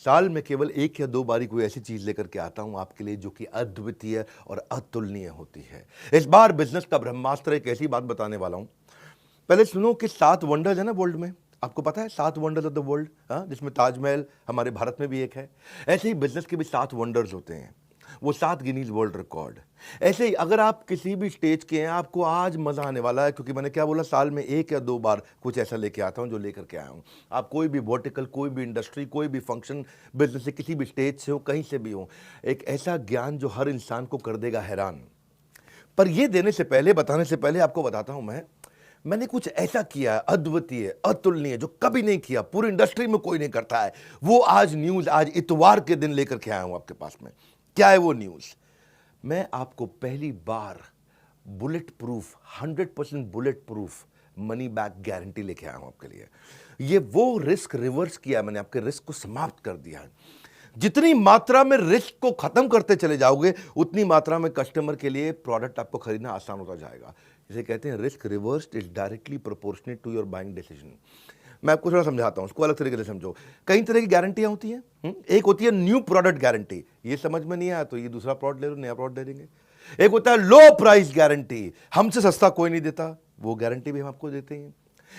साल में केवल 1 या 2 बारी कोई ऐसी चीज लेकर के आता हूं आपके लिए जो कि अद्वितीय और अतुलनीय होती है। इस बार बिजनेस का ब्रह्मास्त्र एक ऐसी बात बताने वाला हूं। पहले सुनो कि 7 वंडर्स है ना वर्ल्ड में। आपको पता है 7 वंडर्स ऑफ द वर्ल्ड, जिसमें ताजमहल हमारे भारत में भी एक है। ऐसे ही बिजनेस के भी 7 वंडर्स होते हैं, वो 7 गिनीज वर्ल्ड रिकॉर्ड। ऐसे ही अगर आप किसी भी स्टेज के हैं, आपको आज मजा आने वाला है, क्योंकि मैंने क्या बोला, साल में 1 या 2 बार कुछ ऐसा लेके आता हूं जो लेकर के आया हूं। आप कोई भी वर्टिकल, कोई भी इंडस्ट्री, कोई भी फंक्शन, बिजनेस से किसी भी स्टेज से हो, कहीं से भी हो, एक ऐसा ज्ञान जो हर इंसान को कर देगा हैरान। पर ये देने से पहले, बताने से पहले आपको बताता हूं मैंने कुछ ऐसा किया है अद्वितीय, अतुलनीय, जो कभी नहीं किया, पूरी इंडस्ट्री में कोई नहीं करता है। वो आज न्यूज, आज इतवार के दिन लेकर के आया हूं आपके पास में। क्या है वो न्यूज? मैं आपको पहली बार bullet proof, 100% bullet proof money back guarantee लेके आया हूं आपके लिए। ये वो रिस्क रिवर्स किया, मैंने आपके रिस्क को समाप्त कर दिया है। जितनी मात्रा में रिस्क को खत्म करते चले जाओगे, उतनी मात्रा में कस्टमर के लिए प्रोडक्ट आपको खरीदना आसान होता जाएगा। इसे कहते हैं risk reversed is directly proportionate to your buying decision. मैं आपको थोड़ा समझाता हूं, उसको अलग तरीके से समझो। कई तरह की गारंटियां होती हैं। एक होती है न्यू प्रोडक्ट गारंटी, ये समझ में नहीं आया तो ये दूसरा प्रोडक्ट ले लो, नया प्रोडक्ट दे देंगे। एक होता है लो प्राइस गारंटी, हमसे सस्ता कोई नहीं देता, वो गारंटी भी हम आपको देते हैं।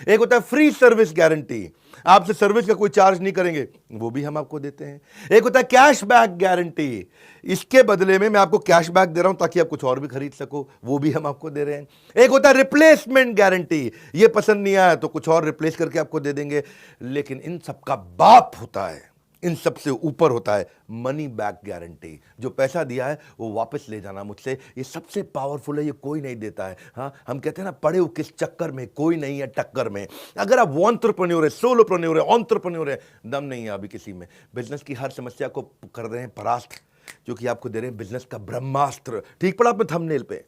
एक होता है फ्री सर्विस गारंटी, आपसे सर्विस का कोई चार्ज नहीं करेंगे, वो भी हम आपको देते हैं। एक होता है कैश बैक गारंटी, इसके बदले में मैं आपको कैश बैक दे रहा हूं ताकि आप कुछ और भी खरीद सको, वो भी हम आपको दे रहे हैं। एक होता है रिप्लेसमेंट गारंटी, ये पसंद नहीं आया तो कुछ और रिप्लेस करके आपको दे देंगे। लेकिन इन सबका बाप होता है, इन सबसे ऊपर होता है मनी बैक गारंटी। जो पैसा दिया है वो वापस ले जाना मुझसे, ये सबसे पावरफुल है, ये कोई नहीं देता है। हाँ, हम कहते हैं ना, पड़े हो किस चक्कर में, कोई नहीं है टक्कर में। अगर आप एंटरप्रेन्योर है, सोलोप्रेन्योर है, एंटरप्रेन्योर है, दम नहीं है अभी किसी में, बिजनेस की हर समस्या को कर रहे हैं परास्त, जो कि आपको दे रहे हैं बिजनेस का ब्रह्मास्त्र। ठीक पड़ा आपने थंबनेल पे।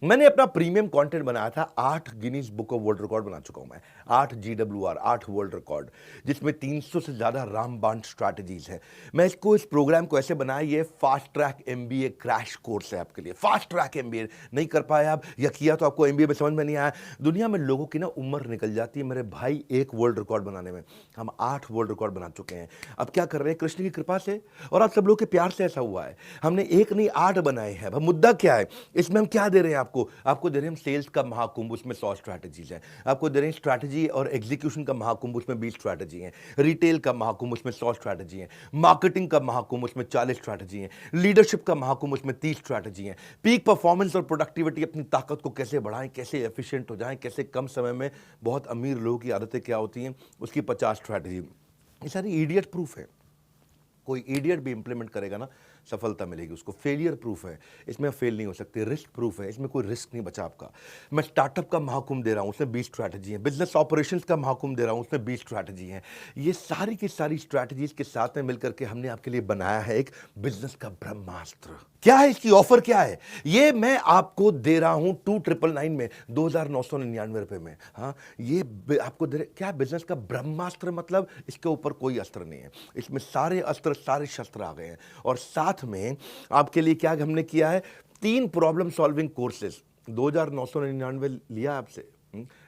मैंने अपना प्रीमियम कंटेंट बनाया था, 8 Guinness book of world record बना चुका हूं मैं, 8 GWR, 8 वर्ल्ड रिकॉर्ड, जिसमें 300 से ज्यादा रामबाण स्ट्रैटेजीज हैं। मैं इस प्रोग्राम को ऐसे बनाया, ये fast track MBA crash course है आपके लिए। फास्ट ट्रैक MBA नहीं कर पाए आप, या किया तो आपको MBA में समझ में नहीं आया। दुनिया में लोगों की ना उम्र निकल जाती है मेरे भाई एक वर्ल्ड रिकॉर्ड बनाने में। हम 8 वर्ल्ड रिकॉर्ड बना चुके हैं। अब क्या कर रहे हैं, कृष्ण की कृपा से और आप सब लोग के प्यार से ऐसा हुआ है, हमने 1 नहीं 8 बनाए हैं। अब मुद्दा क्या है, इसमें हम क्या दे रहे हैं आपको दे रहे हैं हम सेल्स का महाकुंभ, उसमें 100 स्ट्रैटेजीज हैं। आपको दे रहे हैं स्ट्रैटेजी और एग्जीक्यूशन का महाकुंभ, उसमें 20 स्ट्रैटेजी हैं। रिटेल का महाकुंभ, उसमें 100 स्ट्रैटेजी हैं। मार्केटिंग का महाकुंभ, उसमें 40 स्ट्रैटेजी हैं। लीडरशिप का महाकुंभ, उसमें 30 स्ट्रैटेजी हैं। पीक परफॉर्मेंस और प्रोडक्टिविटी, अपनी ताकत को कैसे बढ़ाएं, कैसे एफिशिएंट हो जाएं, कैसे कम समय में बहुत अमीर लोगों की आदतें क्या होती हैं, उसकी 50 स्ट्रैटेजी। ये सारी इडियट प्रूफ है, कोई इडियट भी इंप्लीमेंट करेगा ना, सफलता मिलेगी उसको। फेलियर प्रूफ है, इसमें फेल नहीं हो सकते। रिस्क प्रूफ है, इसमें कोई रिस्क नहीं बचा आपका। मैं स्टार्टअप का महाकुंभ दे रहा हूं, उसमें 20 स्ट्रैटेजी है। बिजनेस ऑपरेशंस का महाकुंभ दे रहा हूं, उसमें 20 स्ट्रैटेजी है। ये सारी की सारी स्ट्रैटेजीज के साथ में मिलकर के हमने आपके लिए बनाया है एक बिजनेस का ब्रह्मास्त्र। क्या है इसकी ऑफर, क्या है ये मैं आपको दे रहा हूं 2999 में, 2999 रुपए में। हाँ, ये आपको दे रहे, क्या बिजनेस का ब्रह्मास्त्र मतलब इसके ऊपर कोई अस्त्र नहीं है, इसमें सारे अस्त्र, सारे शस्त्र आ गए हैं। और साथ में आपके लिए क्या हमने किया है, 3 प्रॉब्लम सॉल्विंग कोर्सेज। 2999 लिया आपसे,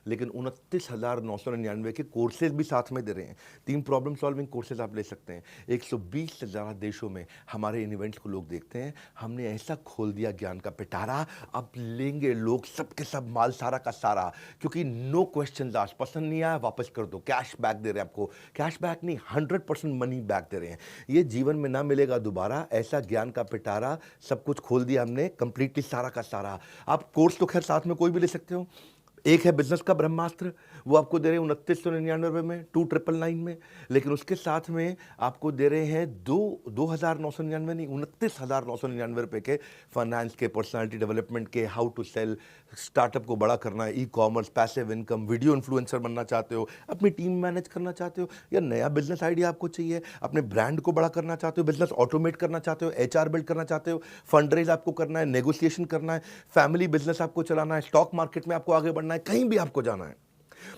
लेकिन 29,999 के कोर्सेज भी साथ में दे रहे हैं। 3 प्रॉब्लम सॉल्विंग कोर्सेज आप ले सकते हैं। 120 से ज़्यादा देशों में हमारे इन इवेंट्स को लोग देखते हैं। हमने ऐसा खोल दिया ज्ञान का पिटारा, अब लेंगे लोग सब के सब माल, सारा का सारा, क्योंकि नो क्वेश्चन आस्क्ड। पसंद नहीं आया वापस कर दो, कैश बैक दे रहे हैं आपको। कैश बैक नहीं, 100% मनी बैक दे रहे हैं। ये जीवन में ना मिलेगा दोबारा, ऐसा ज्ञान का पिटारा, सब कुछ खोल दिया हमने कंप्लीटली, सारा का सारा। आप कोर्स तो खैर साथ में कोई भी ले सकते हो। एक है बिजनेस का ब्रह्मास्त्र, वो आपको दे रहे हैं 2999 में, 2999 में। लेकिन उसके साथ में आपको दे रहे हैं 2999 नहीं, 29,999 रुपए के फाइनेंस के, पर्सनालिटी डेवलपमेंट के, हाउ टू सेल, स्टार्टअप को बड़ा करना है, e-commerce, passive income, video influencer बनना चाहते हो, अपनी टीम मैनेज करना चाहते हो, या नया बिजनेस आइडिया आपको चाहिए, अपने ब्रांड को बड़ा करना चाहते हो, बिजनेस ऑटोमेट करना चाहते हो, HR बिल्ड करना चाहते हो, फंड रेज आपको करना है, नेगोशिएशन करना है, फैमिली बिजनेस आपको चलाना है, स्टॉक मार्केट में आपको आगे बढ़ना है, कहीं भी आपको जाना है,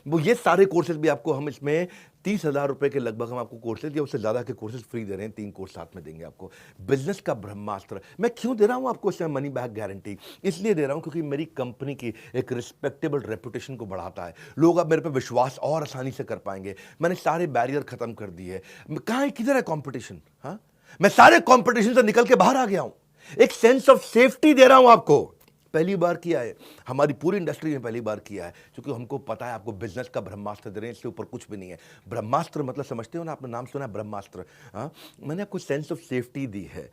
वो ये सारे कोर्सेज भी आपको हम इसमें 30,000 रुपए के लगभग हम आपको कोर्सेज या उससे ज़्यादा के कोर्सेज फ्री दे रहे हैं। 3 कोर्स साथ में देंगे आपको। बिजनेस का ब्रह्मास्त्र मैं क्यों दे रहा हूँ आपको इसमें मनी बैक गारंटी? इसलिए दे रहा हूँ क्योंकि मेरी कंपनी की एक रिस्पेक्टेबल रेपुटेशन को बढ़ाता है। लोग अब मेरे पे विश्वास और आसानी से कर पाएंगे। मैंने सारे बैरियर खत्म कर दिए। कहाँ है, किधर है कॉम्पिटिशन? हाँ, मैं सारे कॉम्पिटिशन से निकल के बाहर आ गया हूँ। एक सेंस ऑफ सेफ्टी दे रहा हूं आपको। पहली बार किया है, हमारी पूरी इंडस्ट्री में पहली बार किया है, क्योंकि हमको पता है आपको बिजनेस का ब्रह्मास्त्र दे रहे हैं, इससे ऊपर कुछ भी नहीं है। ब्रह्मास्त्र मतलब समझते हो ना, आपने नाम सुना है ब्रह्मास्त्र। हाँ, मैंने आपको सेंस ऑफ सेफ्टी दी है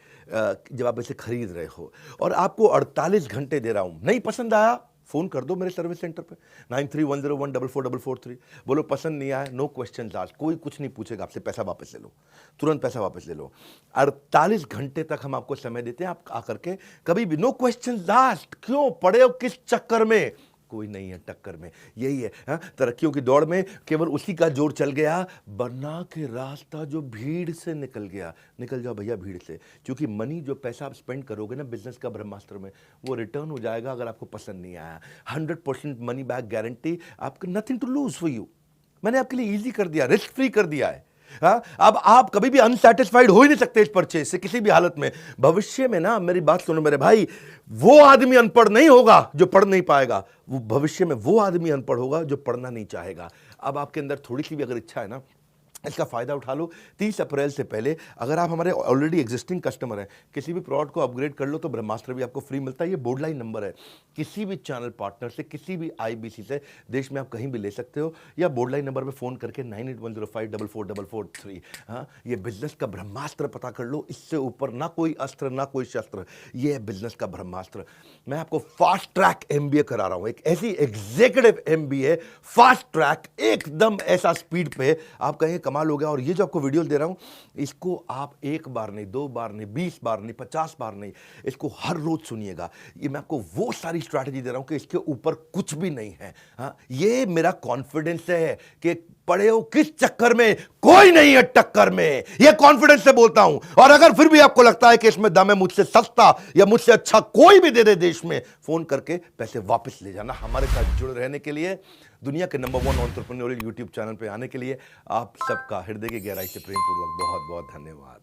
जब आप इसे खरीद रहे हो, और आपको 48 घंटे दे रहा हूं। नहीं पसंद आया, फोन कर दो मेरे सर्विस सेंटर पे 9310144443। बोलो पसंद नहीं आया, नो क्वेश्चन आस्क्ड, कोई कुछ नहीं पूछेगा आपसे, पैसा वापस ले लो, तुरंत पैसा वापस ले लो। 48 घंटे तक हम आपको समय देते हैं, आप आकर के कभी भी, नो क्वेश्चन आस्क्ड। क्यों पड़े हो किस चक्कर में? कोई नहीं है टक्कर में, यही है। हाँ, तरक्कियों की दौड़ में केवल उसी का जोर चल गया, बना के रास्ता जो भीड़ से निकल गया। निकल जाओ भैया भीड़ से, क्योंकि मनी जो पैसा आप स्पेंड करोगे ना बिजनेस का ब्रह्मास्त्र में, वो रिटर्न हो जाएगा अगर आपको पसंद नहीं आया। 100% मनी बैक गारंटी, आपको nothing to lose for you. मैंने आपके लिए ईजी कर दिया, रिस्क फ्री कर दिया है। हाँ, अब आप कभी भी अनसेटिस्फाइड हो ही नहीं सकते इस परचेज से किसी भी हालत में। भविष्य में ना, मेरी बात सुनो मेरे भाई, वो आदमी अनपढ़ नहीं होगा जो पढ़ नहीं पाएगा, वो भविष्य में वो आदमी अनपढ़ होगा जो पढ़ना नहीं चाहेगा। अब आपके अंदर थोड़ी सी भी अगर इच्छा है ना, इसका फायदा उठा लो। 30 अप्रैल से पहले अगर आप हमारे ऑलरेडी एग्जिस्टिंग कस्टमर हैं, किसी भी प्रोडक्ट को अपग्रेड कर लो तो ब्रह्मास्त्र भी आपको फ्री मिलता है। ये बोर्ड लाइन नंबर है, किसी भी चैनल पार्टनर से, किसी भी आईबीसी से देश में आप कहीं भी ले सकते हो, या बोर्ड लाइन नंबर पे फोन करके 9810544443। हाँ, ये बिजनेस का ब्रह्मास्त्र पता कर लो। इससे ऊपर ना कोई अस्त्र ना कोई शस्त्र, ये है बिजनेस का ब्रह्मास्त्र। मैं आपको फास्ट ट्रैक एमबीए करा रहा हूं, एक ऐसी एग्जीक्यूटिव एमबीए, फास्ट ट्रैक, एकदम ऐसा स्पीड पे आप कहें कमाल हो गया। और ये जो आपको वीडियो दे रहा हूं, इसको आप 1 बार नहीं, 2 बार नहीं, 20 बार नहीं, 50 बार नहीं, इसको हर रोज सुनिएगा। ये मैं आपको वो सारी स्ट्रैटेजी दे रहा हूं कि इसके ऊपर कुछ भी नहीं है। हाँ, ये मेरा कॉन्फिडेंस है कि पड़े हो किस चक्कर में, कोई नहीं है टक्कर में, ये कॉन्फिडेंस से बोलता हूं। और अगर फिर भी आपको लगता है कि इसमें दम है, मुझसे सस्ता या मुझसे अच्छा कोई भी दे दे देश में, फोन करके पैसे वापस ले जाना। हमारे साथ जुड़े रहने के लिए, दुनिया के नंबर 1 एंटरप्रेन्योरियल यूट्यूब चैनल पे आने के लिए आप सबका हृदय की गहराई से प्रेमपूर्वक बहुत बहुत धन्यवाद।